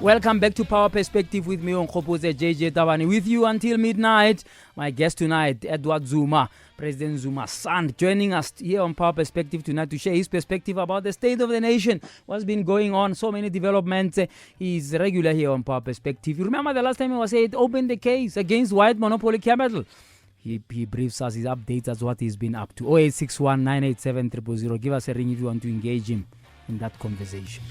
Welcome back to Power Perspective with me, Onkgopoze JJ Tabane. With you until midnight. My guest tonight, Edward Zuma, President Zuma's son, joining us here on Power Perspective tonight to share his perspective about the state of the nation, what's been going on, so many developments. He's regular here on Power Perspective. You remember the last time he was here, it opened the case against white monopoly capital. He briefs us his updates as what he's been up to. 0861 987 000. Give us a ring if you want to engage him in that conversation.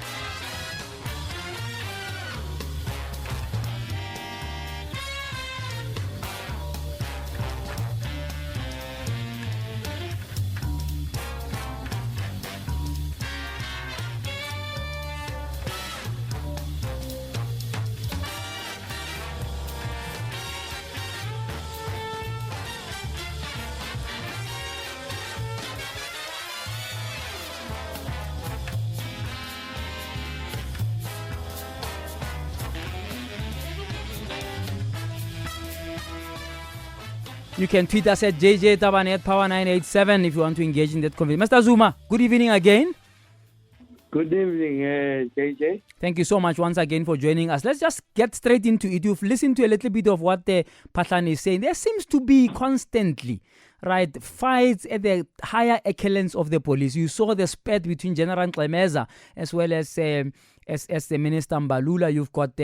You can tweet us at JJ Tabane at Power987 if you want to engage in that conversation. Mr. Zuma, good evening again. Good evening, JJ. Thank you so much once again for joining us. Let's just get straight into it. You've listened to a little bit of what Pathan is saying. There seems to be constantly, right, fights at the higher echelons of the police. You saw the spat between General Clemeza as well as the Minister Mbalula. You've got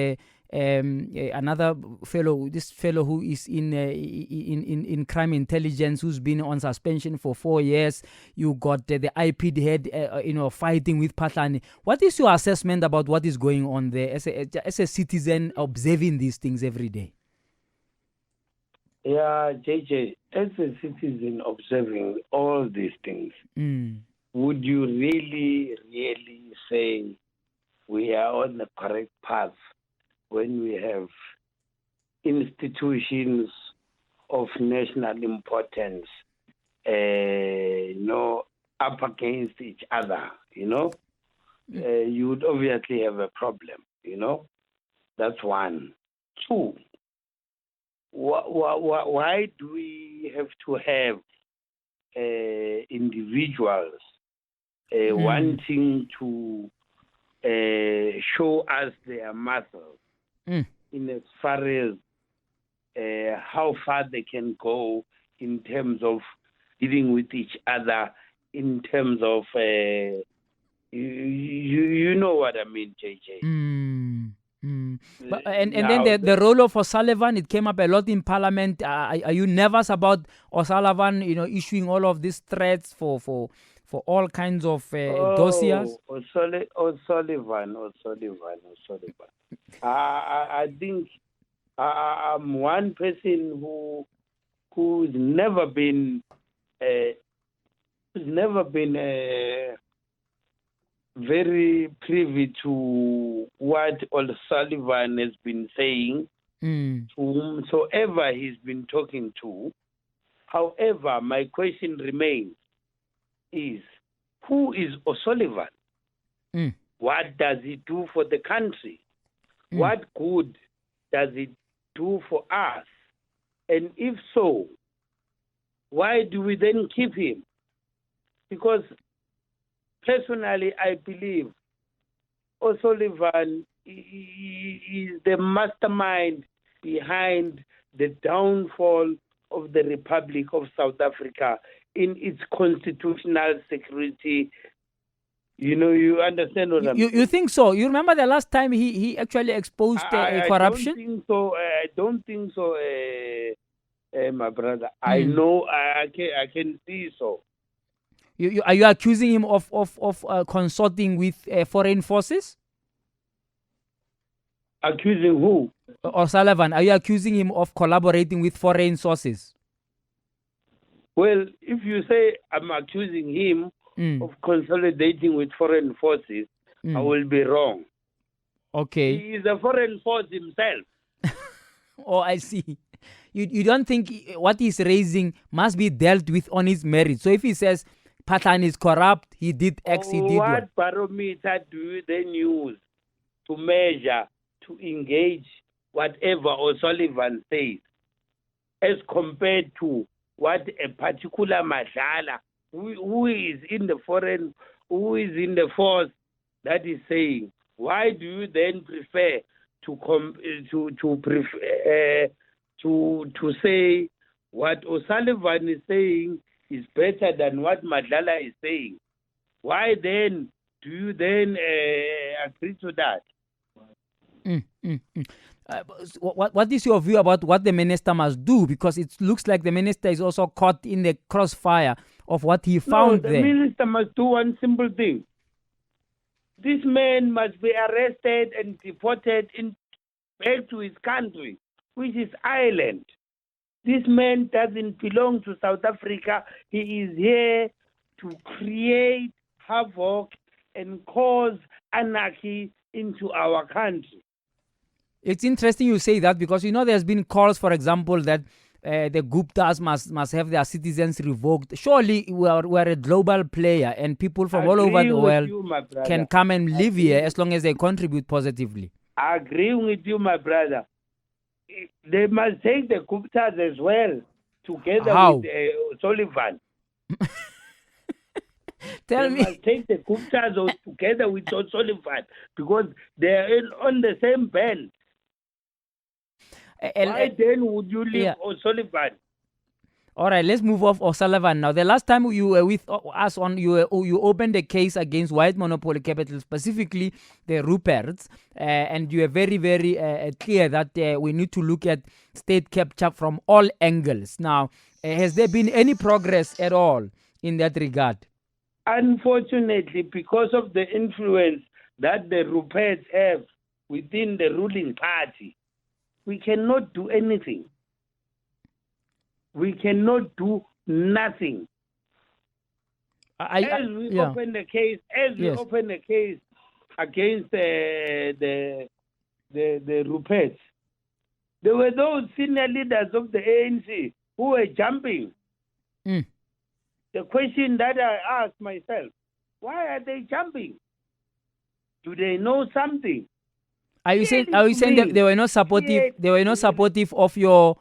another fellow, this fellow who is in crime intelligence, who's been on suspension for 4 years. You got the IP head, fighting with Pathan. What is your assessment about what is going on there as a citizen observing these things every day? Yeah, JJ, as a citizen observing all these things, would you really say we are on the correct path when we have institutions of national importance, up against each other, you would obviously have a problem, That's one. Two, why do we have to have individuals wanting to show us their muscles in as far as how far they can go in terms of dealing with each other, in terms of you know what I mean, JJ. But, and then the role of OSullivan, it came up a lot in Parliament. Are you nervous about OSullivan, issuing all of these threats for all kinds of dossiers? OSullivan. I think I'm one person who's never been very privy to what OSullivan has been saying to whomsoever he's been talking to. However, my question remains is, who is OSullivan? What does he do for the country? What good does it do for us? And if so, why do we then keep him? Because personally, I believe OSullivan is the mastermind behind the downfall of the Republic of South Africa in its constitutional security. You understand what I'm saying? You think so? You remember the last time he actually exposed corruption? I don't think so, my brother. I know, I can see so. Are you accusing him of consorting with foreign forces? Accusing who? OSullivan, are you accusing him of collaborating with foreign sources? Well, if you say I'm accusing him of consolidating with foreign forces, I will be wrong. Okay. He is a foreign force himself. Oh, I see. You don't think what he's raising must be dealt with on his merit? So if he says Pathan is corrupt, he did X, he did Y. What barometer do you then use to measure, to engage whatever OSullivan says, as compared to what a particular Mashala who is in the force that is saying? why do you then prefer to say what OSullivan is saying is better than what Madlala is saying? Why then do you then agree to that? What is your view about what the minister must do? Because it looks like the minister is also caught in the crossfire of what he found there. The minister must do one simple thing. This man must be arrested and deported back to his country, which is Ireland. This man doesn't belong to South Africa. He is here to create havoc and cause anarchy into our country. It's interesting you say that, because there's been calls, for example, that the Guptas must have their citizens revoked. Surely we're a global player, and people from all over the world can come and live here as long as they contribute positively. I agree with you, my brother. They must take the Guptas as well, together with OSullivan. They must take the Guptas together with OSullivan, because they're on the same band. Why then would you leave OSullivan? All right, let's move off OSullivan now. The last time you were with us you opened a case against white monopoly capital, specifically the Ruperts, and you were very, very clear that we need to look at state capture from all angles. Now, has there been any progress at all in that regard? Unfortunately, because of the influence that the Ruperts have within the ruling party, we cannot do anything. We cannot do nothing. As we open the case against the Ruperts, there were those senior leaders of the ANC who were jumping. The question that I asked myself, why are they jumping? Do they know something? Are you saying that they were not supportive? They were not supportive of your.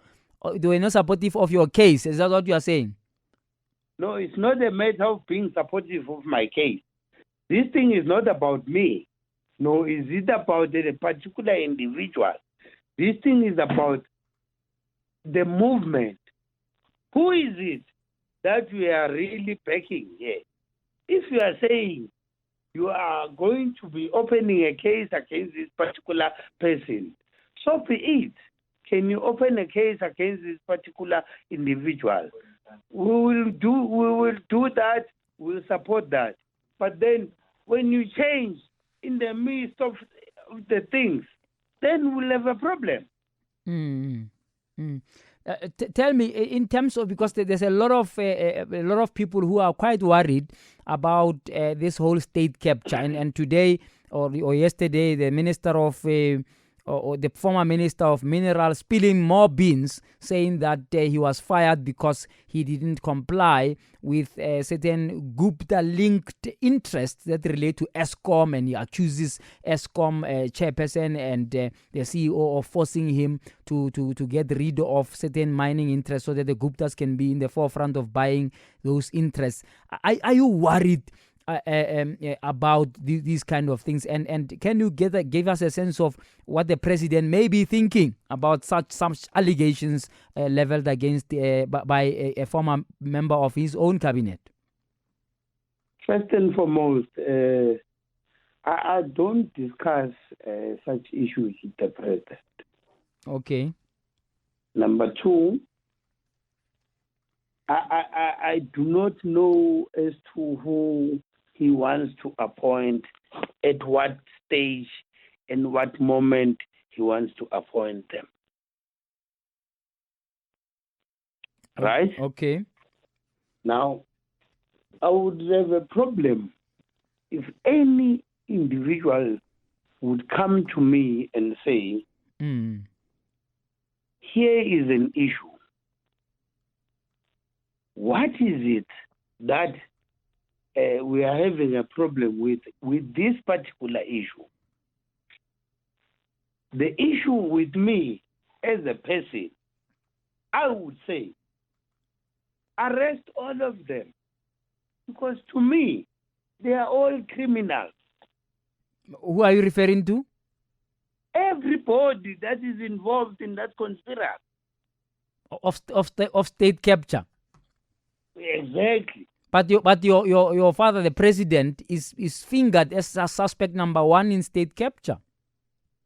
They were not supportive of your case. Is that what you are saying? No, it's not a matter of being supportive of my case. This thing is not about me. No, is it about a particular individual? This thing is about the movement. Who is it that we are really backing here? If you are saying you are going to be opening a case against this particular person, so be it. Can you open a case against this particular individual? We will do that. We'll support that. But then, when you change in the midst of the things, then we'll have a problem. Tell me, in terms of, because there's a lot of people who are quite worried about this whole state capture, and today or yesterday, the minister of or the former minister of minerals spilling more beans, saying that he was fired because he didn't comply with certain Gupta-linked interests that relate to Eskom, and he accuses Eskom chairperson and the CEO of forcing him to get rid of certain mining interests so that the Guptas can be in the forefront of buying those interests. Are you worried about these kind of things, and can you give us a sense of what the president may be thinking about such allegations leveled against by a former member of his own cabinet? First and foremost, I don't discuss such issues with the president. Okay. Number two, I do not know as to who he wants to appoint, at what stage and what moment he wants to appoint them. Right? Okay. Now, I would have a problem if any individual would come to me and say, here is an issue. What is it that we are having a problem with this particular issue? The issue with me as a person, I would say, arrest all of them. Because to me, they are all criminals. Who are you referring to? Everybody that is involved in that conspiracy. Of state capture. Exactly. But your father, the president, is fingered as a suspect number one in state capture.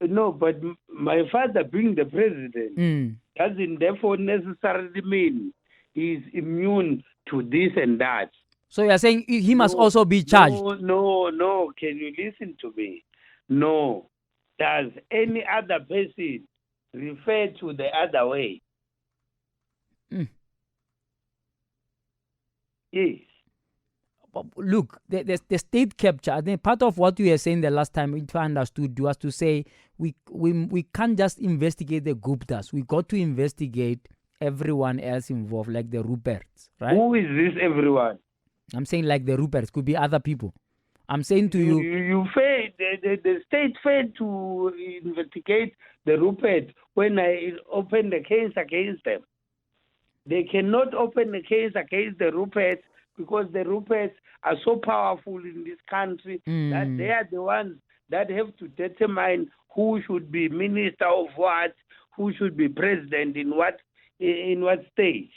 No, but my father being the president doesn't therefore necessarily mean he's immune to this and that. So you're saying he must also be charged? No. Can you listen to me? No. Does any other person refer to the other way? Yes. Look, the state capture, I think part of what we were saying the last time, if I understood, was to say we can't just investigate the Guptas. We got to investigate everyone else involved, like the Ruperts, right? Who is this everyone? I'm saying like the Ruperts, could be other people. I'm saying to you... You failed, the state failed to investigate the Ruperts when I opened the case against them. They cannot open a case against the Ruperts because the Ruperts are so powerful in this country that they are the ones that have to determine who should be minister of what, who should be president in what stage.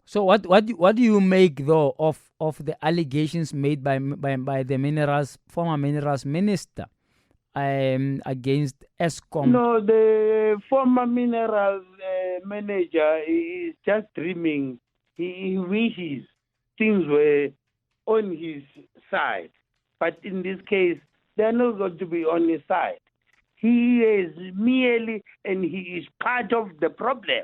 So what do you make though of the allegations made by the former minerals minister against ESCOM? No, the former minerals manager is just dreaming. He wishes things were on his side. But in this case, they're not going to be on his side. He is merely, and he is part of the problem.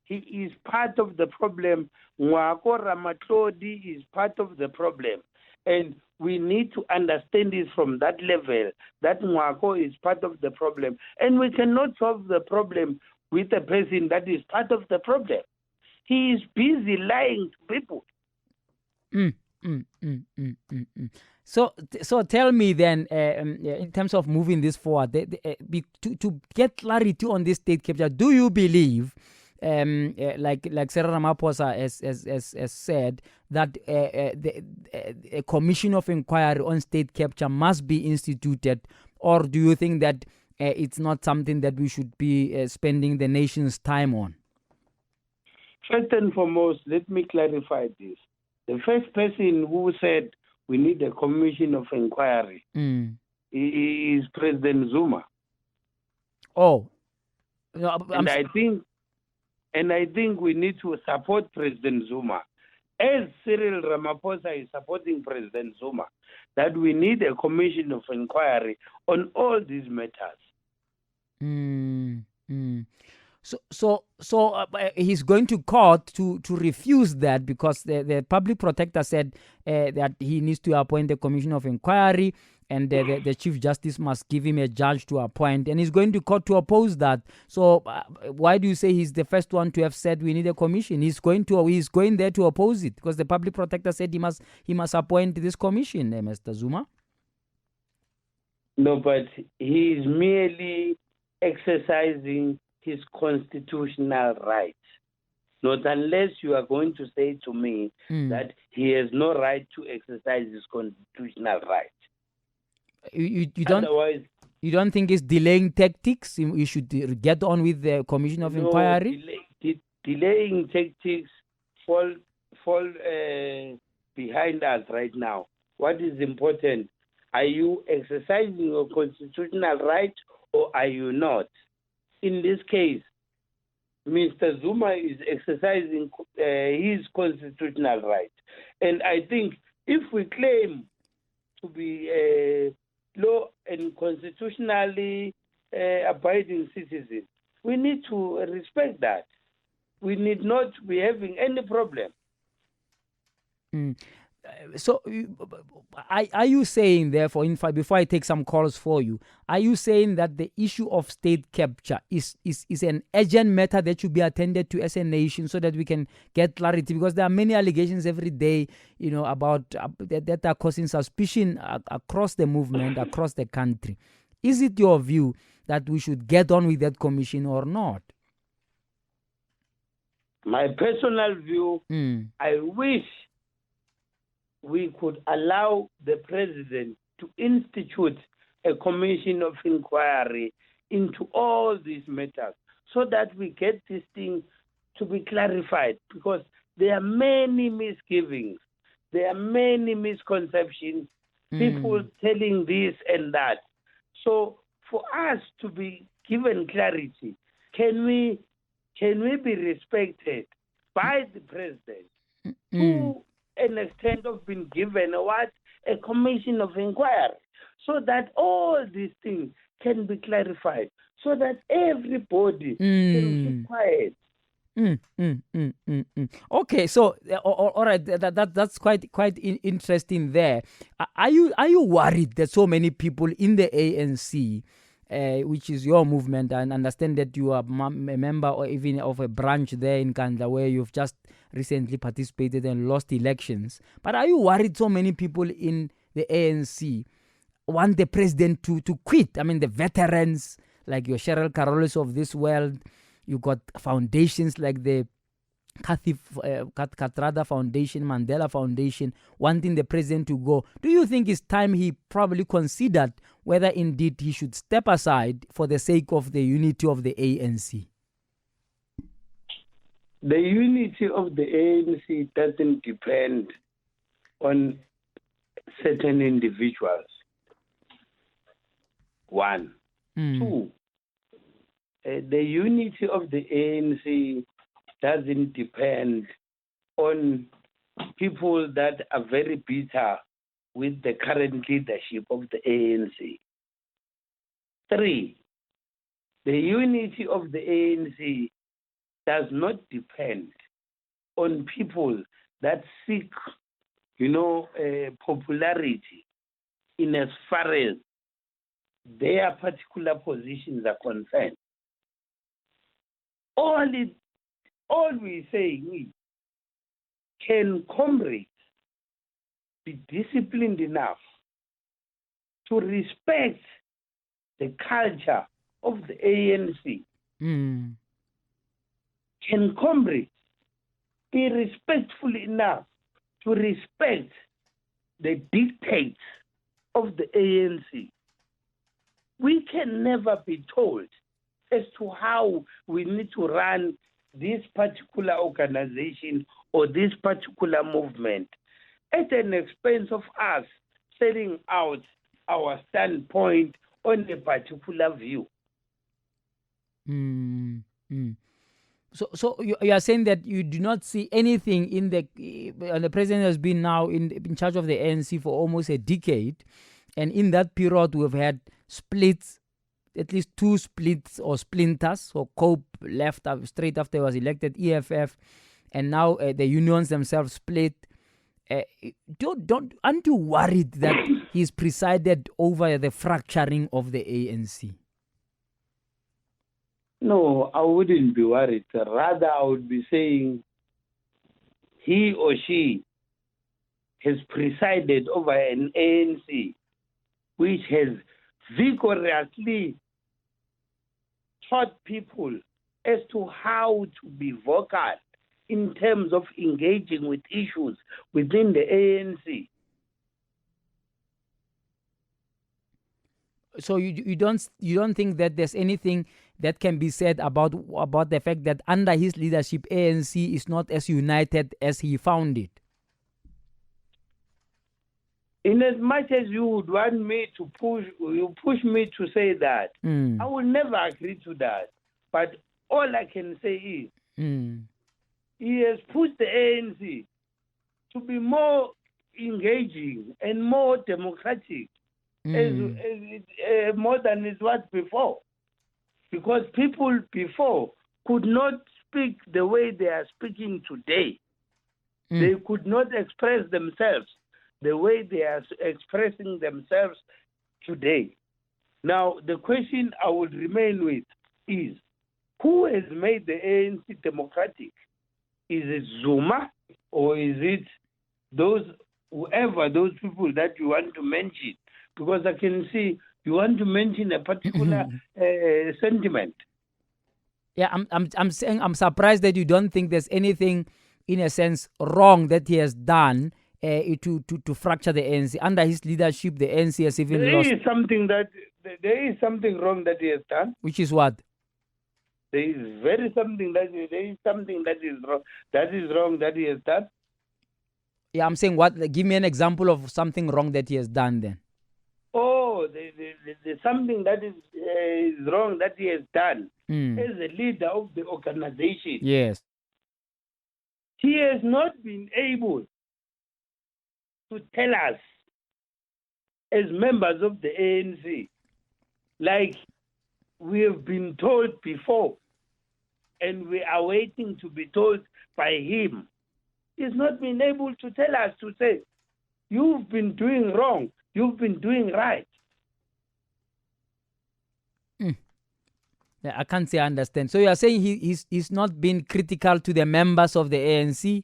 He is part of the problem. Mwako Ramatlodi is part of the problem. And we need to understand this from that level, that Mwako is part of the problem. And we cannot solve the problem with a person that is part of the problem. He is busy lying to people. So tell me then, in terms of moving this forward, to get clarity on this state capture, do you believe, like Cyril Ramaphosa has said, that a commission of inquiry on state capture must be instituted, or do you think that it's not something that we should be spending the nation's time on? First and foremost, let me clarify this. The first person who said we need a commission of inquiry is President Zuma. Oh, no, I think we need to support President Zuma, as Cyril Ramaphosa is supporting President Zuma, that we need a commission of inquiry on all these matters. So he's going to court to refuse that, because the public protector said that he needs to appoint a commission of inquiry, and the Chief Justice must give him a judge to appoint, and he's going to court to oppose that. So why do you say he's the first one to have said we need a commission? He's going there to oppose it, because the public protector said he must appoint this commission, Mr. Zuma. No, but he is merely exercising his constitutional rights. Not unless you are going to say to me that he has no right to exercise his constitutional rights. You don't think it's delaying tactics? You should get on with the commission of inquiry? Delaying tactics fall behind us right now. What is important? Are you exercising your constitutional right or are you not? In this case, Mr. Zuma is exercising his constitutional right. And I think if we claim to be a law and constitutionally abiding citizen, we need to respect that. We need not be having any problem. So are you saying, therefore, in fact, before I take some calls for you, are you saying that the issue of state capture is an urgent matter that should be attended to as a nation, so that we can get clarity? Because there are many allegations every day, about that are causing suspicion across the movement, across the country. Is it your view that we should get on with that commission or not? My personal view, I wish we could allow the president to institute a commission of inquiry into all these matters so that we get this thing to be clarified, because there are many misgivings, there are many misconceptions, people telling this and that. So for us to be given clarity, can we be respected by the president to an extent of being given a commission of inquiry, so that all these things can be clarified, so that everybody can keep quiet. Okay, so all right, that's quite interesting there. Are you worried that so many people in the ANC, which is your movement, and understand that you are a member or even of a branch there in Kandla where you've just recently participated and lost elections, but are you worried so many people in the ANC want the president to quit? I mean, the veterans like your Cheryl Carolus of this world, you got foundations like the Katrada Foundation, Mandela Foundation, wanting the president to go. Do you think it's time he probably considered whether indeed he should step aside for the sake of the unity of the ANC? The unity of the ANC doesn't depend on certain individuals. One. Two, the unity of the ANC doesn't depend on people that are very bitter with the current leadership of the ANC. Three, the unity of the ANC does not depend on people that seek, popularity in as far as their particular positions are concerned. All we say is, can comrades be disciplined enough to respect the culture of the ANC? Can comrades be respectful enough to respect the dictates of the ANC? We can never be told as to how we need to run this particular organization or this particular movement at an expense of us setting out our standpoint on a particular view. So you are saying that you do not see anything in the president has been now in charge of the ANC for almost a decade, and in that period we've had splits, at least two splits or splinters. So Cope left straight after he was elected, EFF, and now the unions themselves split. Aren't you worried that he's presided over the fracturing of the ANC? No, I wouldn't be worried. Rather, I would be saying he or she has presided over an ANC which has vigorously taught people as to how to be vocal in terms of engaging with issues within the ANC. So you don't think that there's anything that can be said about the fact that under his leadership ANC is not as united as he found it? In as much as you would want me to push me to say that, I will never agree to that. But all I can say is, he has pushed the ANC to be more engaging and more democratic more than it was before. Because people before could not speak the way they are speaking today. They could not express themselves the way they are expressing themselves today. Now, the question I would remain with is, who has made the ANC democratic? Is it Zuma, or is it those people that you want to mention? Because I can see you want to mention a particular sentiment. Yeah, I'm saying I'm surprised that you don't think there's anything, in a sense, wrong that he has done to fracture the ANC. Under his leadership, the ANC has even lost. There is something wrong that he has done. Which is what? There is something that is wrong. That is wrong that he has done. Yeah, I'm saying what? Give me an example of something wrong that he has done then. Oh, there's something that is wrong that he has done as a leader of the organization. Yes. He has not been able to tell us as members of the ANC, like we have been told before, and we are waiting to be told by him. He's not been able to tell us, to say, you've been doing wrong, you've been doing right. I can't say I understand. So you are saying he's not been critical to the members of the ANC?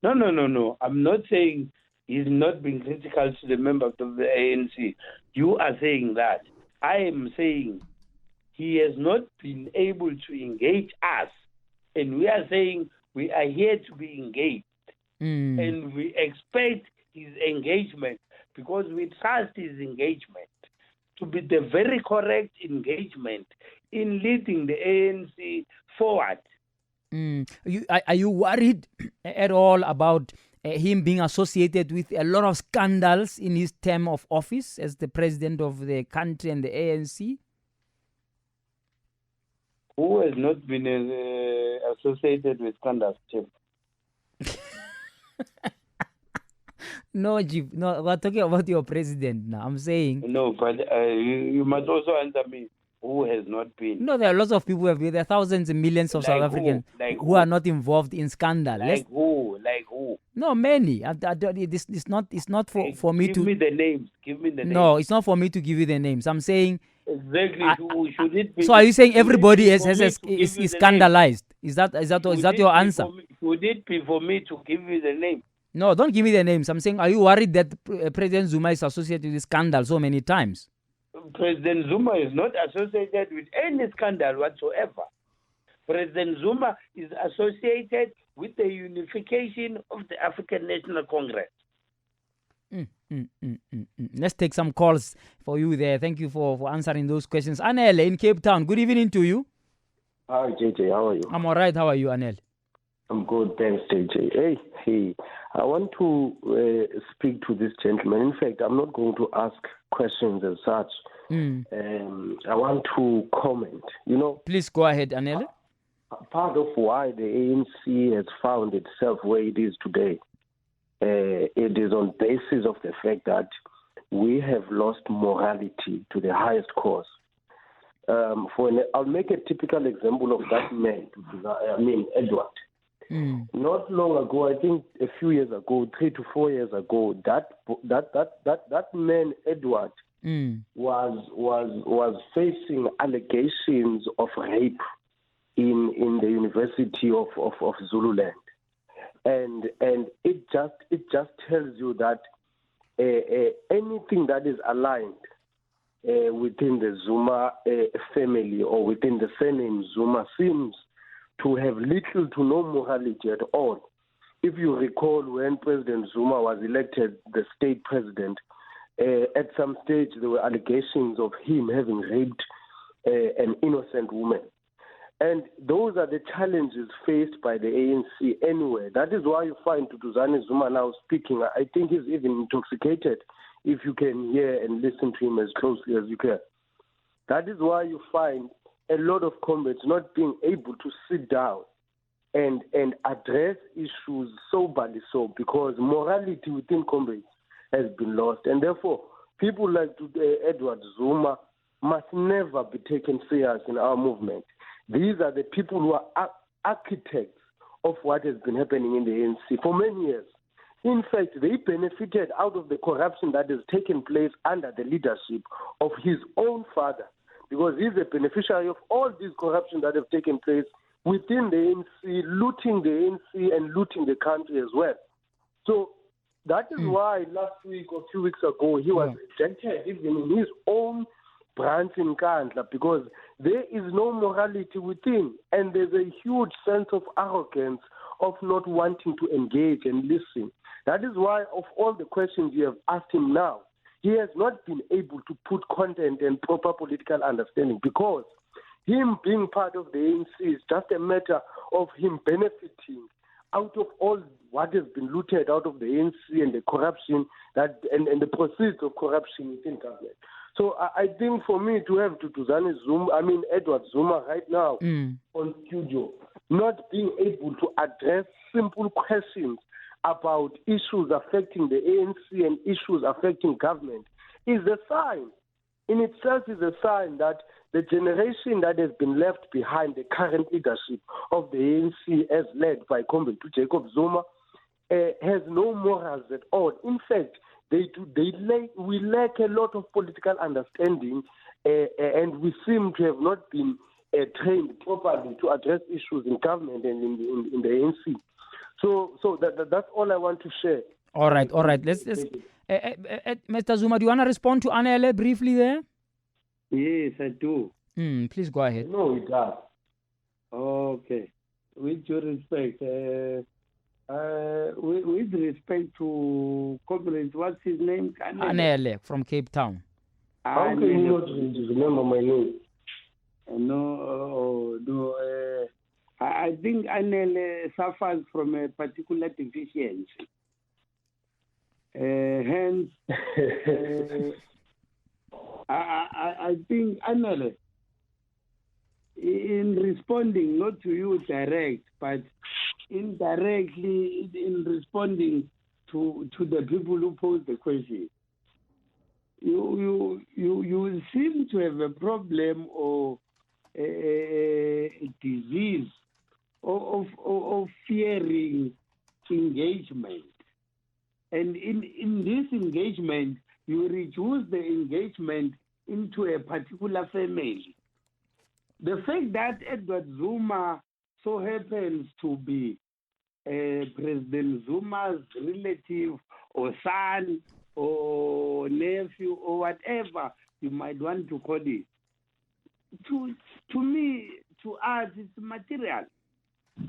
No. I'm not saying he's not been critical to the members of the ANC. You are saying that. I am saying he has not been able to engage us. And we are saying we are here to be engaged. And we expect his engagement because we trust his engagement to be the very correct engagement in leading the ANC forward. Are you worried at all about him being associated with a lot of scandals in his term of office as the president of the country and the ANC? Who has not been associated with scandals, Chief? No, Chief. No, we're talking about your president now. I'm saying. No, but you must also answer me. Who has not been? No, there are lots of people. There are thousands and millions of South Africans who are not involved in scandal. Like who? No, many. It's not for me to give me the names. Give me the names. No, it's not for me to give you the names. I'm saying exactly who should it be? So are you saying everybody is scandalized? Is that your answer? Should it be for me to give you the name? No, don't give me the names. I'm saying, are you worried that President Zuma is associated with scandal so many times? President Zuma is not associated with any scandal whatsoever. President Zuma is associated with the unification of the African National Congress. Let's take some calls for you there. Thank you for answering those questions. Anel in Cape Town, good evening to you. Hi, JJ. How are you? I'm all right. How are you, Anel? I'm good. Thanks, JJ. Hey. I want to speak to this gentleman. In fact, I'm not going to ask questions as such. I want to comment. Please go ahead, Anel. Part of why the ANC has found itself where it is today, it is on basis of the fact that we have lost morality to the highest cause. I'll make a typical example of that man, Edward. Not long ago, I think a few years ago, 3 to 4 years ago, that man Edward was facing allegations of rape in the University of Zululand, and it just tells you that anything that is aligned within the Zuma family or within the surname Zuma seems to have little to no morality at all. If you recall, when President Zuma was elected the state president, at some stage there were allegations of him having raped an innocent woman. And those are the challenges faced by the ANC anyway. That is why you find Tutuzane Zuma now speaking. I think he's even intoxicated if you can hear and listen to him as closely as you can. That is why you find a lot of comrades not being able to sit down and address issues soberly so, because morality within comrades has been lost. And therefore, people like Edward Zuma must never be taken serious in our movement. These are the people who are architects of what has been happening in the ANC for many years. In fact, they benefited out of the corruption that has taken place under the leadership of his own father, because he's a beneficiary of all this corruption that have taken place within the ANC, looting the ANC and looting the country as well. So that is why last week or 2 weeks ago, he was rejected even in his own branch in Kandla, because there is no morality within, and there's a huge sense of arrogance of not wanting to engage and listen. That is why, of all the questions you have asked him now, he has not been able to put content and proper political understanding, because him being part of the ANC is just a matter of him benefiting out of all what has been looted out of the ANC and the corruption that and the proceeds of corruption within government. So I think for me to have Edward Zuma right now on studio, not being able to address simple questions about issues affecting the ANC and issues affecting government is a sign. In itself is a sign that the generation that has been left behind, the current leadership of the ANC as led by President Jacob Zuma, has no morals at all. In fact, we lack a lot of political understanding, and we seem to have not been trained properly to address issues in government and in the ANC. So that's all I want to share. All right. Let's Mr. Zuma, do you want to respond to Anele briefly there? Yes, I do. Please go ahead. No, it does. Okay. With due respect, with respect to comrades, what's his name? Anele from Cape Town. How can you not remember my name? No. I think Anele suffers from a particular deficiency. Hence, I think Anele, in responding not to you direct, but indirectly in responding to the people who pose the question, you seem to have a problem or a disease of fearing engagement. And in this engagement, you reduce the engagement into a particular family. The fact that Edward Zuma so happens to be President Zuma's relative or son or nephew or whatever you might want to call it, to me, to us, it's material.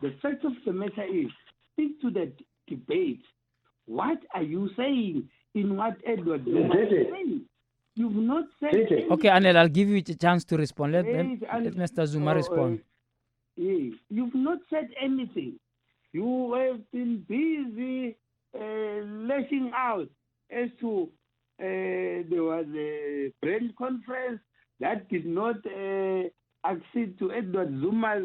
The fact of the matter is, speak to the debate. What are you saying in what Edward Zuma is saying? You've not said anything. Okay, Anel, I'll give you a chance to respond. Let Mr. Zuma respond. Yes. You've not said anything. You have been busy lashing out as to there was a brand conference that did not accede to Edward Zuma's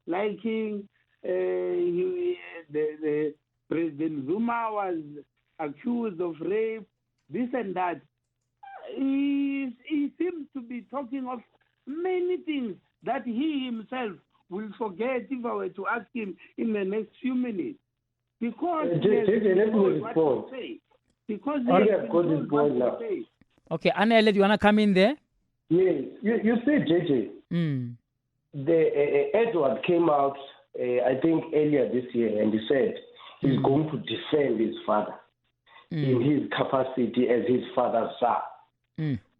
liking. The President Zuma was accused of rape, this and that. He seems to be talking of many things that he himself will forget if I were to ask him in the next few minutes. Because let me respond. Because Okay, Anele, do you want to come in there? Yes. You see, JJ, the Edward came out, I think, earlier this year, and he said he's going to defend his father in his capacity as his father's son.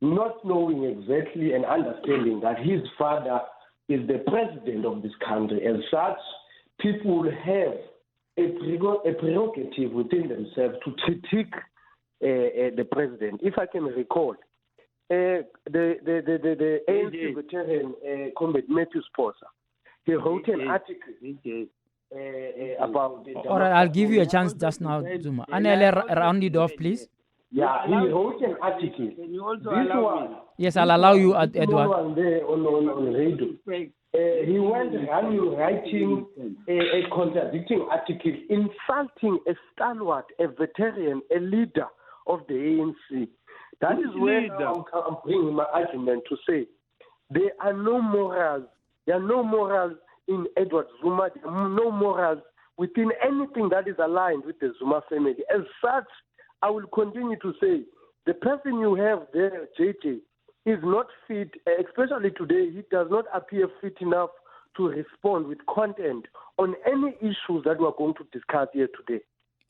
Not knowing exactly and understanding that his father is the president of this country. As such, people have a prerogative within themselves to critique the president. If I can recall, the ANC veteran comrade Matthew Sposa, he wrote an article about the... All right, I'll give you a chance just now, Zuma. Anele, round it off, please. Yeah, he wrote an article. Can you also allow me? Yes, I'll allow you, Edward. On radio. He went writing a contradicting article, insulting a stalwart, a veteran, a leader of the ANC. That is where I'm bringing my argument to say there are no morals. There are no morals in Edward Zuma. There are no morals within anything that is aligned with the Zuma family. As such, I will continue to say the person you have there, JJ, is not fit, especially today. He does not appear fit enough to respond with content on any issues that we are going to discuss here today.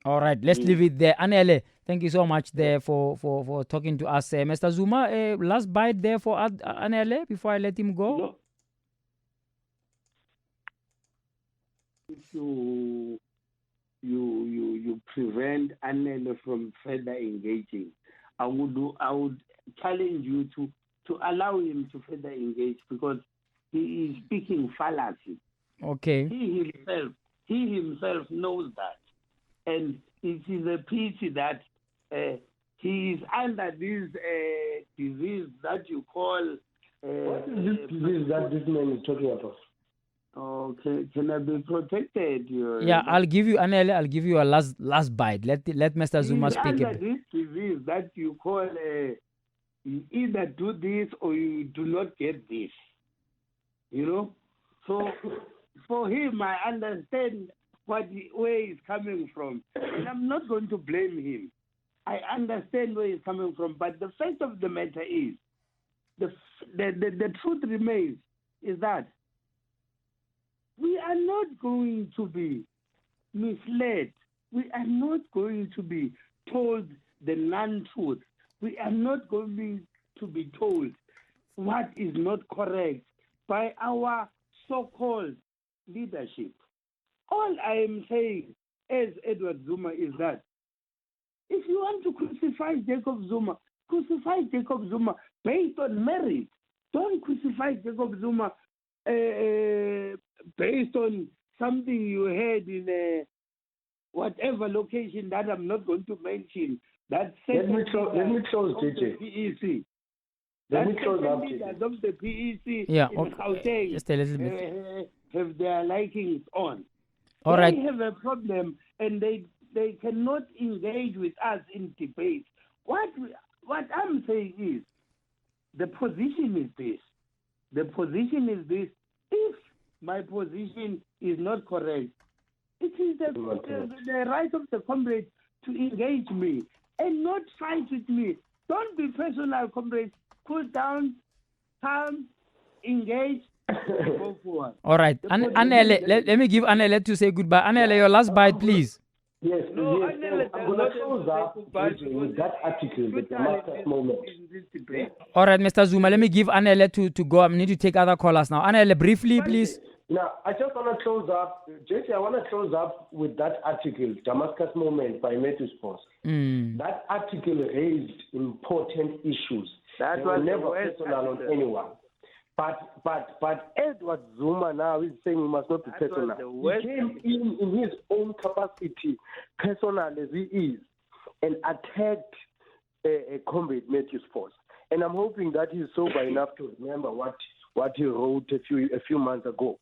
All right, let's leave it there. Anele, thank you so much there for talking to us. Mr. Zuma, last bite there for Anele before I let him go. you prevent Anele from further engaging, I would challenge you to allow him to further engage, because he is speaking fallacy. Okay. He himself knows that, and it is a pity that he is under this disease that you call. What is this disease that this man is talking about? Okay, can I be protected? Yeah, I'll give you Anele. I'll give you a last bite. Let Mr. Zuma speak. Under this disease that you call, you either do this or you do not get this. You know, so for him, I understand where he's coming from, and I'm not going to blame him. I understand where he's coming from, but the fact of the matter is, the truth remains is that we are not going to be misled. We are not going to be told the non-truth. We are not going to be told what is not correct by our so-called leadership. All I am saying as Edward Zuma is that if you want to crucify Jacob Zuma based on merit. Don't crucify Jacob Zuma based on something you heard in whatever location that I'm not going to mention. That let me close, JJ. PEC. Let me close up. Leaders of the PEC Yeah, in okay. Gauteng Just a little bit. have their likings on. All right. They have a problem, and they cannot engage with us in debate. What I'm saying is, the position is this. The position is this. If my position is not correct, it is the right of the comrade to engage me and not fight with me. Don't be personal, comrade. Cool down, calm, engage, go forward. All right. Anele, let me give Anele to say goodbye. Anele, your last bite, please. Yes, No, yes. I'm going to close up with that article, the Damascus moment. All right, Mr. Zuma, let me give Anele to go. I need to take other callers now. Anele, briefly, please. Now, I just want to close up. JC, I want to close up with that article, Damascus Moment by Matthew Sports. That article raised important issues. That was never personal on anyone. But Edward Zuma now is saying he must not be personal. He came in his own capacity, personal as he is, and attacked comrade Matthew Sports. And I'm hoping that he's sober enough to remember what he wrote a few months ago.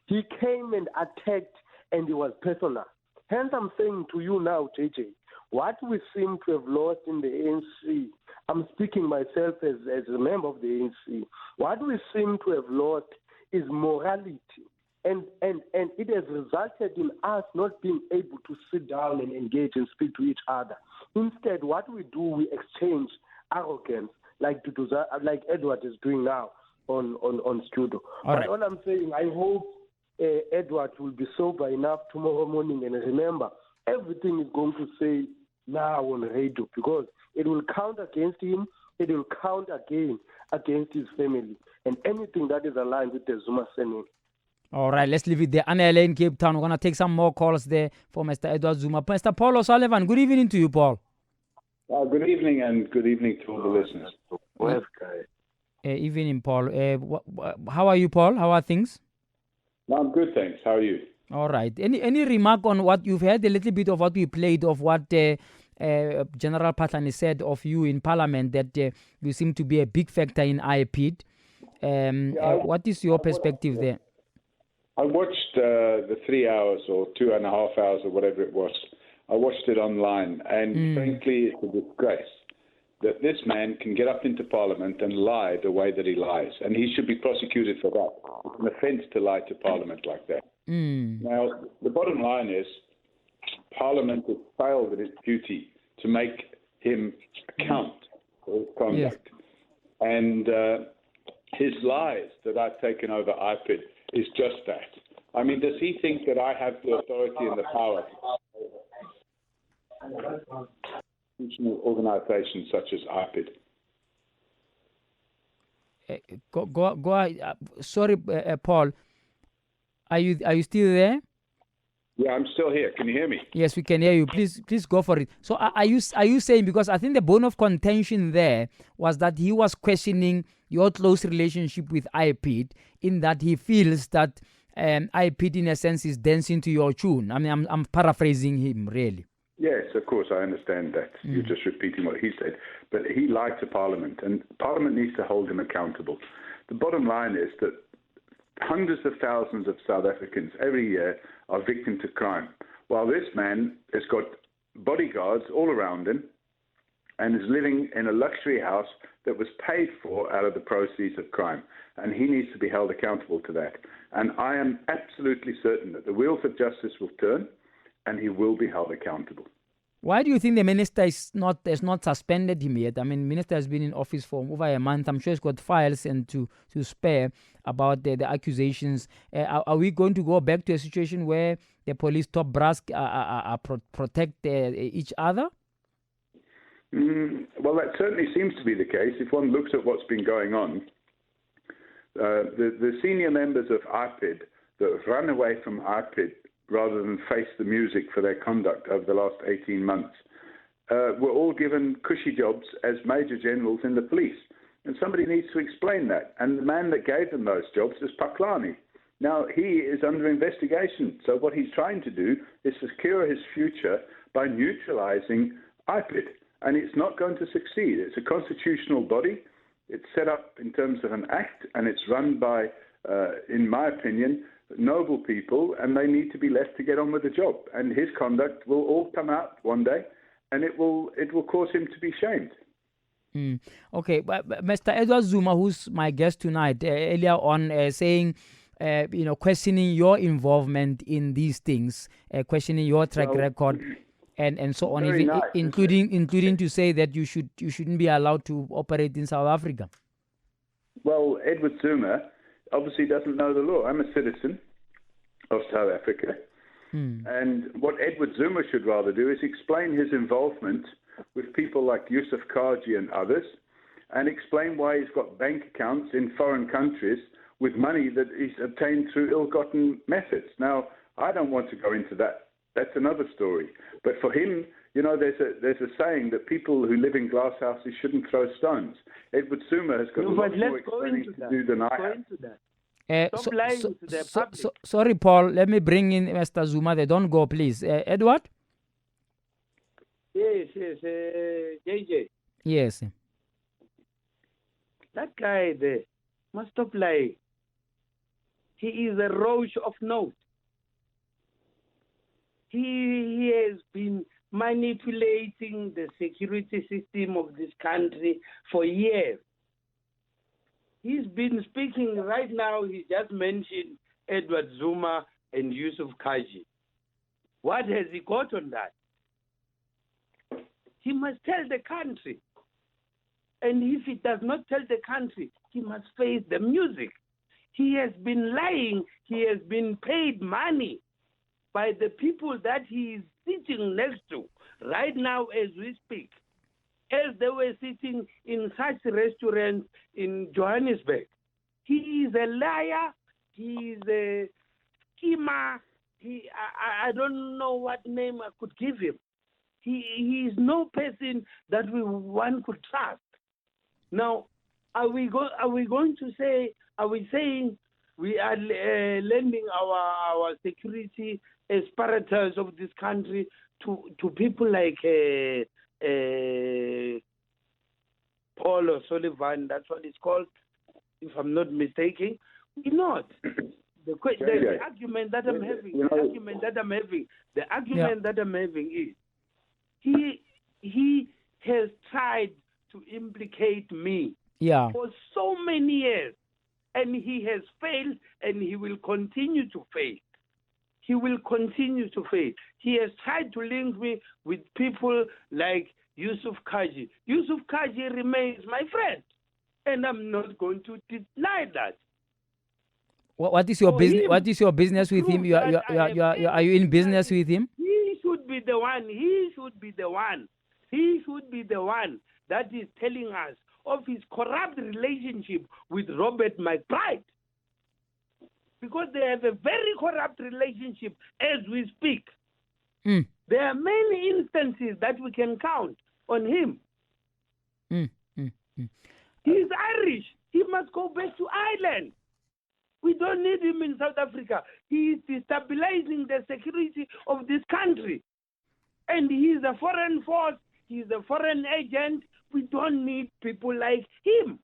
He came and attacked, and he was personal. Hence, I'm saying to you now, JJ, what we seem to have lost in the ANC, I'm speaking myself as a member of the ANC, what we seem to have lost is morality. And it has resulted in us not being able to sit down and engage and speak to each other. Instead, what we do, we exchange arrogance, like Edward is doing now on studio. All I'm saying, I hope Edward will be sober enough tomorrow morning and remember everything is going to say now on radio, because it will count against him, it will count again against his family, and anything that is aligned with the Zuma sending. All right, let's leave it there. Anele in Cape Town. We're going to take some more calls there for Mr. Edward Zuma. Mr. Paul OSullivan, good evening to you, Paul. Good evening, and good evening to all the listeners. Evening, Paul. How are you, Paul? How are things? No, I'm good, thanks. How are you? All right. Any remark on what you've heard, a little bit of what we played, of what General Patlani said of you in Parliament, that you seem to be a big factor in IPID. What is your perspective there? I watched the 3 hours or 2.5 hours or whatever it was. I watched it online, and frankly, it's a disgrace that this man can get up into Parliament and lie the way that he lies, and he should be prosecuted for that. It's an offence to lie to Parliament like that. Now, the bottom line is, Parliament has failed in its duty to make him account for his conduct. Yes. And his lies that I've taken over IPID is just that. I mean, does he think that I have the authority and the power to institutional organizations such as IPID? Sorry, Paul. Are you still there? Yeah, I'm still here. Can you hear me? Yes, we can hear you. Please go for it. So are you saying, because I think the bone of contention there was that he was questioning your close relationship with IPID, in that he feels that IPID in a sense is dancing to your tune. I mean, I'm paraphrasing him really. Yes, of course, I understand that. You're just repeating what he said. But he lied to Parliament, and Parliament needs to hold him accountable. The bottom line is that hundreds of thousands of South Africans every year are victim to crime, while this man has got bodyguards all around him and is living in a luxury house that was paid for out of the proceeds of crime. And he needs to be held accountable to that. And I am absolutely certain that the wheels of justice will turn and he will be held accountable. Why do you think the minister has not suspended him yet? I mean, the minister has been in office for over a month. I'm sure he's got files and to spare about the accusations. Are we going to go back to a situation where the police top brass protect each other? Well, that certainly seems to be the case. If one looks at what's been going on, the senior members of IPID that have run away from IPID rather than face the music for their conduct over the last 18 months, were all given cushy jobs as major generals in the police. And somebody needs to explain that. And the man that gave them those jobs is Paklani. Now, he is under investigation. So what he's trying to do is secure his future by neutralizing IPID. And it's not going to succeed. It's a constitutional body. It's set up in terms of an act, and it's run by, in my opinion, noble people, and they need to be left to get on with the job. And his conduct will all come out one day, and it will cause him to be shamed. Okay, but Mr. Edward Zuma, who's my guest tonight, earlier on saying, questioning your involvement in these things, questioning your track record, and so on, even nice, including to say that you shouldn't be allowed to operate in South Africa. Well, Edward Zuma obviously doesn't know the law. I'm a citizen of South Africa. And what Edward Zuma should rather do is explain his involvement with people like Yusuf Kaji and others, and explain why he's got bank accounts in foreign countries with money that he's obtained through ill-gotten methods. Now, I don't want to go into that. That's another story. But for him, there's a saying that people who live in glass houses shouldn't throw stones. Edward Zuma has got a lot more explaining to do than I have. Stop lying to the public. Sorry, Paul. Let me bring in Mr. Zuma. They don't go, please. Edward? Yes, JJ. Yes. That guy there must stop lying. He is a roach of note. He has been manipulating the security system of this country for years. He's been speaking right now. He just mentioned Edward Zuma and Yusuf Kaji. What has he got on that? He must tell the country. And if he does not tell the country, he must face the music. He has been lying. He has been paid money by the people that he is sitting next to right now as we speak, as they were sitting in such restaurants in Johannesburg. He is a liar. He is a schemer. I don't know what name I could give him. He is no person that one could trust. Now, are we going to say? Are we saying we are lending our security apparatus of this country to people like Paul OSullivan? That's what it's called, if I'm not mistaken. We're not. The argument that I'm having is he has tried to implicate me for so many years, and he has failed, and he will continue to fail. He will continue to fail. He has tried to link me with people like Yusuf Kaji. Yusuf Kaji remains my friend, and I'm not going to deny that. What is your business? What is your business with him? Are you in business with him? He should be the one. He should be the one that is telling us of his corrupt relationship with Robert McBride. because they have a very corrupt relationship as we speak. Mm. There are many instances that we can count on him. He is Irish. He must go back to Ireland. We don't need him in South Africa. He is destabilizing the security of this country. And he is a foreign force. He is a foreign agent. We don't need people like him.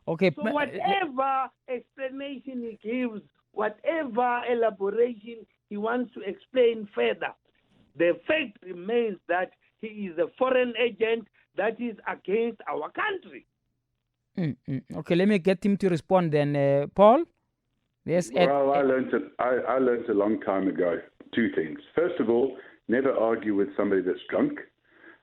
Okay. So whatever explanation he gives, whatever elaboration he wants to explain further, the fact remains that he is a foreign agent that is against our country. Okay, let me get him to respond then. Paul? Yes. Well, I learned a long time ago two things. First of all, never argue with somebody that's drunk.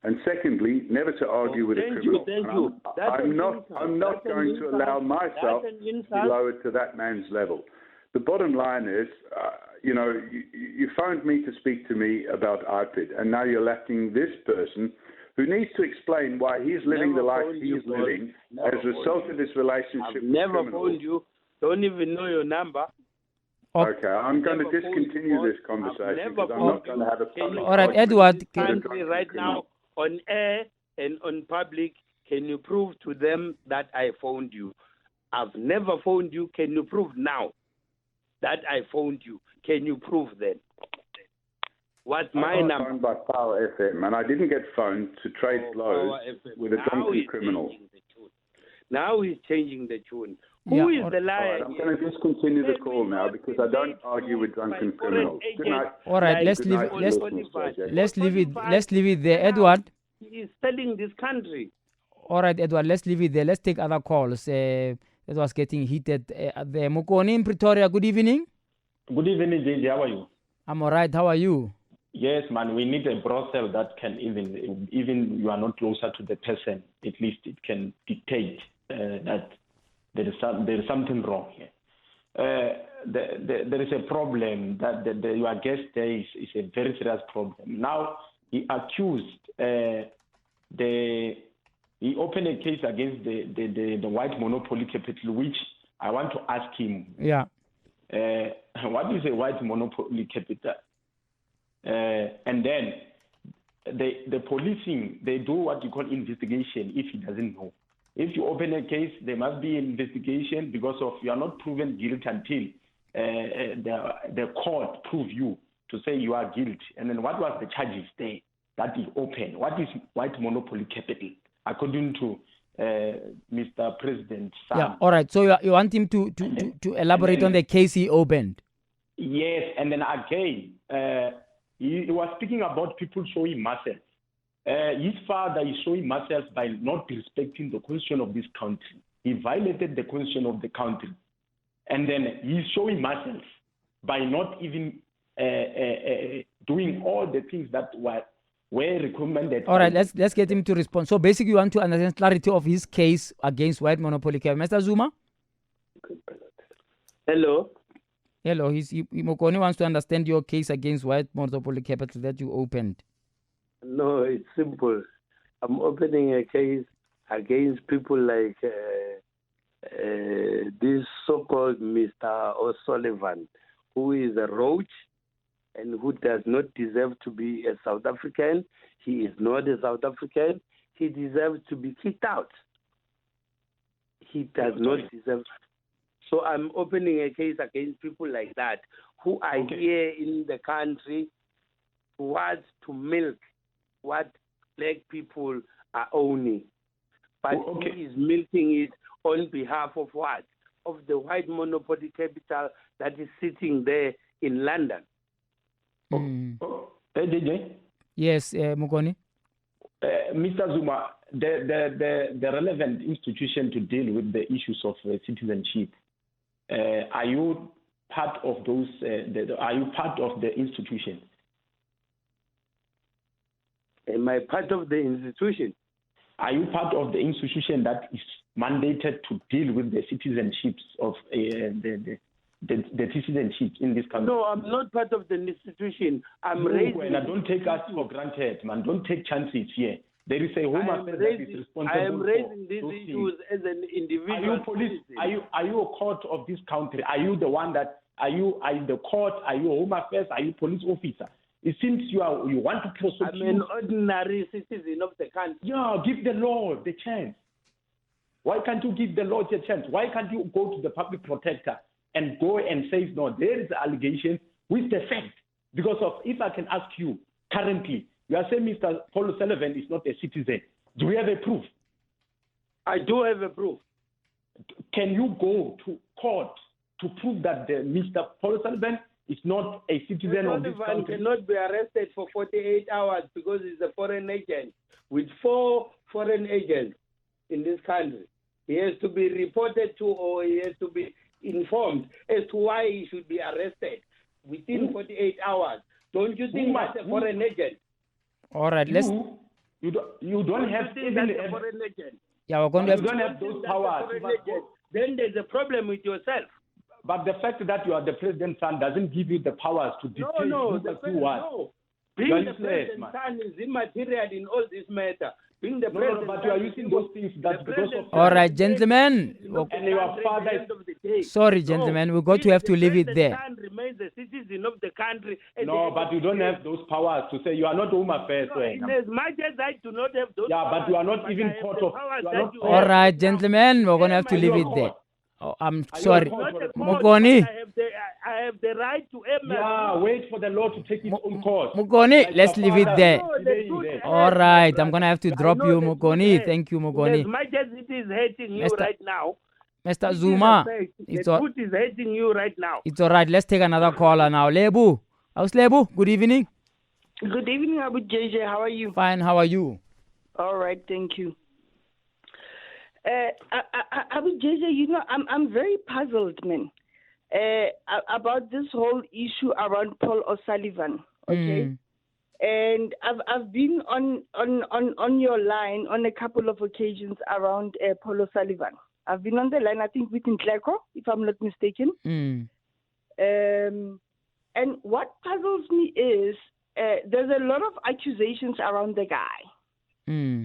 And secondly, never to argue with a criminal. Thank you. I'm not going to allow myself to be lowered to that man's level. The bottom line is, you phoned me to speak to me about IPID, and now you're lacking this person who needs to explain why he's living the life he's living as a result of his relationship with never criminals. phoned you. Don't even know your number. Okay, I'm going to discontinue this conversation because I'm not going to have a public. All right, Edward. Country right now on air and on public, can you prove to them that I phoned you? I've never phoned you. Can you prove now that I phoned you? Can you prove then? What's my number? I phoned by Power FM, and I didn't get phoned to trade blows with a drunken criminal. Now he's changing the tune. Who is the liar? Right, I'm going to discontinue the call now because I don't argue with drunken criminals. Good night. All right, let's leave it there, Edward. He is selling this country. All right, Edward, let's leave it there. Let's take other calls. That was getting heated there. Mokoni in Pretoria, good evening. Good evening, JJ. How are you? I'm all right. How are you? Yes, man. We need a brothel that can even you are not closer to the person. At least it can dictate that there is something wrong here. There is a problem that your guest there is a very serious problem. Now he accused he opened a case against the white monopoly capital, which I want to ask him. Yeah. What is a white monopoly capital? And then the policing, they do what you call investigation if he doesn't know. If you open a case, there must be an investigation because of you are not proven guilty until the court prove you to say you are guilty. And then what was the charges there that is open? What is white monopoly capital according to Mr. President Sam? Yeah. All right. So you want him to elaborate on the case he opened? Yes. And then again, he was speaking about people showing muscles. His father is showing muscles by not respecting the constitution of this country. He violated the constitution of the country. And then he's showing muscles by not even doing all the things that were recommended. All right, let's get him to respond. So basically, you want to understand clarity of his case against white monopoly capital. Mr. Zuma? Hello? Hello, Mokoni wants to understand your case against white monopoly capital that you opened. No, it's simple. I'm opening a case against people like this so-called Mr. OSullivan, who is a roach and who does not deserve to be a South African. He is not a South African. He deserves to be kicked out. He does not deserve. So I'm opening a case against people like that who are here in the country towards to milk what black people are owning. But he is milking it on behalf of what? Of the white monopoly capital that is sitting there in London. DJ? Yes, Mokoni. Mr. Zuma, the relevant institution to deal with the issues of citizenship, are you part of those? Are you part of the institution? Am I part of the institution? Are you part of the institution that is mandated to deal with the citizenships of the citizenship in this country? No, I'm not part of the institution. I'm raising. Don't take us for granted, man. Don't take chances here. There is a Home Affairs that is responsible. I am raising for these those issues things. as an individual. Are you police? Are you a court of this country? Are you the one that? Are you the court? Are you Home Affairs? Are you police officer? It seems you want to prosecute. I'm an ordinary citizen of the country. Yeah, give the law the chance. Why can't you give the law the chance? Why can't you go to the public protector and go and say, no, there is allegation with the fact? Because of, if I can ask you, currently, you are saying Mr. Paul O'Sullivan is not a citizen. Do we have a proof? I do have a proof. Can you go to court to prove that Mr. Paul O'Sullivan is not a citizen of this country? Cannot be arrested for 48 hours because he's a foreign agent with 4 foreign agents in this country. He has to be reported to, or he has to be informed as to why he should be arrested within 48 hours. Don't you think that's a foreign agent? All right, let's. You don't have a foreign agent. Yeah, we're going to have. You don't have those powers. Then there's a problem with yourself. But the fact that you are the president's son doesn't give you the powers to detain no. Being the president's son is immaterial in all this matter. Being the president, but you are using those things that because of. All right, gentlemen. And your father is. Sorry, gentlemen. We're going to have to leave it there. The son remains a citizen of the country. No, but you don't have those powers to say you are not Home Affairs. As much as I do not have those powers. Yeah, but you are not even court of. All right, gentlemen. We're going to have to leave it there. Oh, I'm sorry. Mugoni. I have the right to aim. Yeah, wait for the law to take its own course. Mugoni, let's leave it there. All right, I'm going to have to drop you, Mugoni. Thank you, Mugoni. As much as it is hurting you right now. Mr. Zuma, the truth is hurting you right now. It's all right. Let's take another caller now. Lebu. How's Lebu? Good evening. Good evening, Abu JJ. How are you? Fine. How are you? All right. Thank you. Abu JJ, you know, I'm very puzzled, man, about this whole issue around Paul O'Sullivan. Okay, and I've been on your line on a couple of occasions around Paul O'Sullivan. I've been on the line, I think, with Ntleko, if I'm not mistaken. And what puzzles me is there's a lot of accusations around the guy.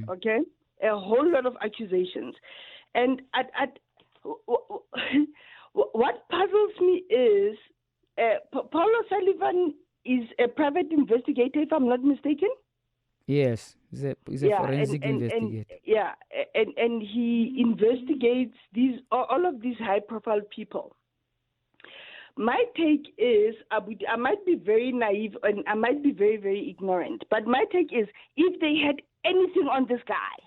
Okay. A whole lot of accusations. And what puzzles me is Paul O'Sullivan is a private investigator, if I'm not mistaken. Yes, he's a forensic investigator. And he investigates all of these high-profile people. My take is, I might be very naive and I might be very, very ignorant, but my take is if they had anything on this guy,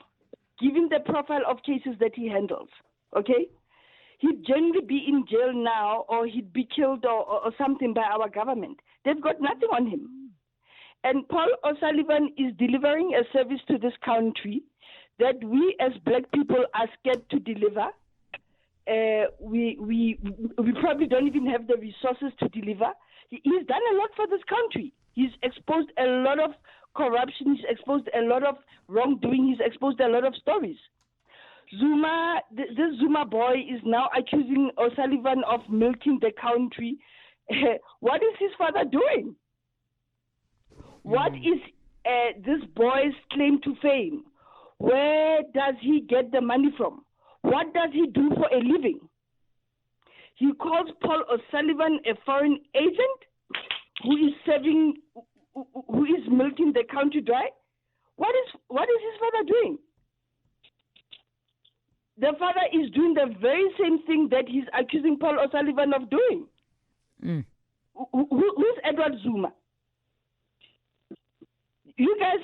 given the profile of cases that he handles, okay, he'd generally be in jail now, or he'd be killed or something by our government. They've got nothing on him. And Paul O'Sullivan is delivering a service to this country that we as black people are scared to deliver. We probably don't even have the resources to deliver. He's done a lot for this country. He's exposed a lot of corruption. He's exposed a lot of wrongdoing. He's exposed a lot of stories. Zuma, this Zuma boy is now accusing O'Sullivan of milking the country. What is his father doing? What is this boy's claim to fame? Where does he get the money from? What does he do for a living? He calls Paul O'Sullivan a foreign agent who is milking the country dry. What is his father doing? The father is doing the very same thing that he's accusing Paul O'Sullivan of doing. Who's Edward Zuma? You guys,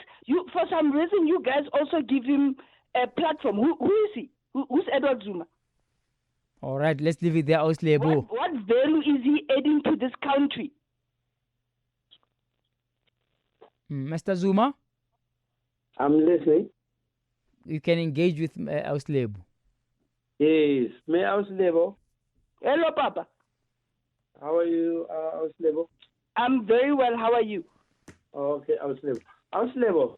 for some reason, you guys also give him a platform. Who is he? Who's Edward Zuma? All right, let's leave it there, Oslebo. What value is he adding to this country? Mr. Zuma? I'm listening. You can engage with Oslebo. Yes, me Oslebo. Hello, Papa. How are you, Oslebo? I'm very well. How are you? Okay, Oslebo. Oslebo.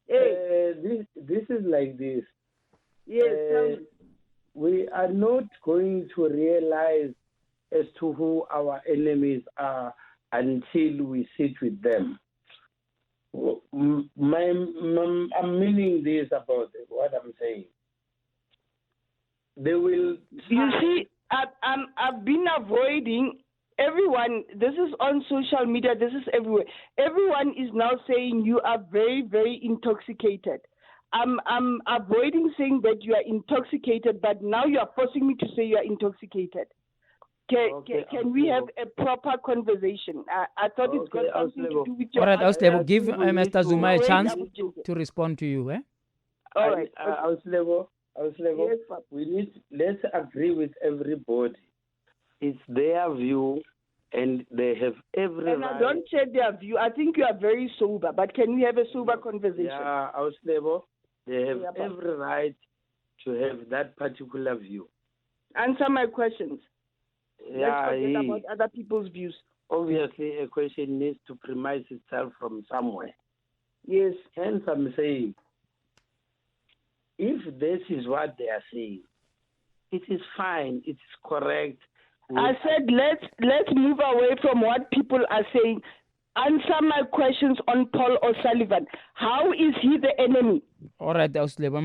Hey. This is like this. Yes, we are not going to realize as to who our enemies are until we sit with them. I'm meaning this about what I'm saying. They will. You see, I've been avoiding everyone. This is on social media. This is everywhere. Everyone is now saying you are very, very intoxicated. I'm avoiding saying that you are intoxicated, but now you are forcing me to say you are intoxicated. Can we have a proper conversation? I thought it's got something to do with your... All right, Auslebo, give Mr. Zuma a chance to respond to you. All right. Auslebo, yes, let's agree with everybody. It's their view, and they have every right. I don't share their view. I think you are very sober, but can we have a sober conversation? Yeah, Auslebo, they have every right to have that particular view. Answer my questions. Yeah, Let's forget about other people's views. Obviously, a question needs to premise itself from somewhere. Yes. Hence, I'm saying, if this is what they are saying, it is fine. It is correct. I said let's move away from what people are saying. Answer my questions on Paul O'Sullivan. How is he the enemy? All right, Auslebo,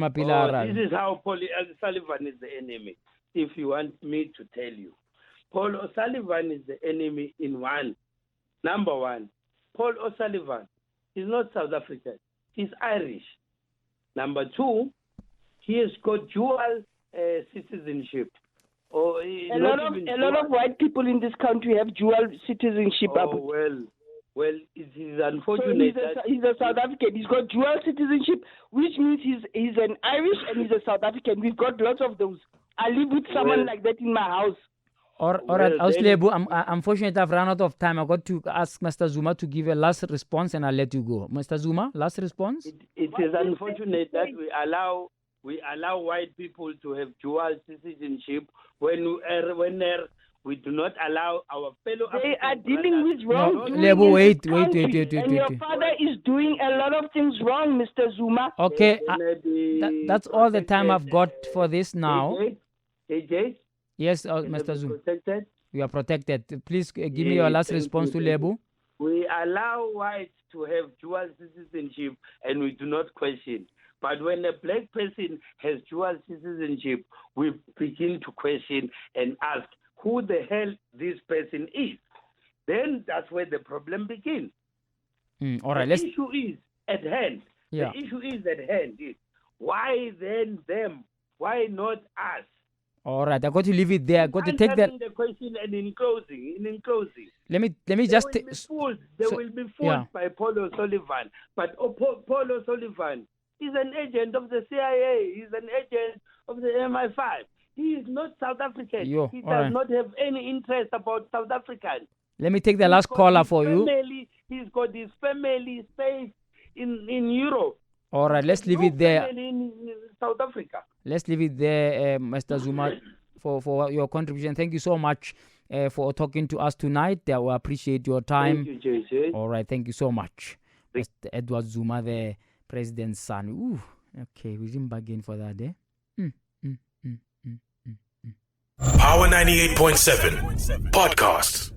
this is how Paul O'Sullivan is the enemy. If you want me to tell you. Paul O'Sullivan is the enemy in one. Number one, Paul O'Sullivan is not South African. He's Irish. Number two, he has got dual citizenship. A lot of white people in this country have dual citizenship. Well, it is unfortunate. So he's a South African. He's got dual citizenship, which means he's an Irish and he's a South African. We've got lots of those. I live with someone like that in my house. All right, Auslebo, unfortunately, I've run out of time. I've got to ask Mr. Zuma to give a last response, and I'll let you go. Mr. Zuma, last response? It is unfortunate that we allow white people to have dual citizenship when we do not allow our fellow. They are dealing with wrong. Lebo, wait. And your father is doing a lot of things wrong, Mr. Zuma. Okay, that's all the time I've got for this now. AJ? Yes, Mr. Zuma. Protected? We are protected. Please give me your last response to Lebo. We allow whites to have dual citizenship, and we do not question. But when a black person has dual citizenship, we begin to question and ask who the hell this person is. Then that's where the problem begins. All right, the issue is at hand. Yeah. The issue is at hand. Why then them? Why not us? All right, I got to leave it there. I got to take that. The question, and in closing, let me just. They will be fooled by Paul O'Sullivan. But Paul O'Sullivan is an agent of the CIA. He's an agent of the MI5. He is not South African. He does not have any interest about South Africans. Let me take the last caller for you. He's got his family safe in Europe. All right, let's leave it there. In South Africa. Let's leave it there, Mr. Zuma, for your contribution. Thank you so much for talking to us tonight. We appreciate your time. Thank you, JJ. All right, thank you so much. Mr. Edward Zuma, the president's son. Ooh, okay, we didn't bargain for that, Power 98.7 Podcasts.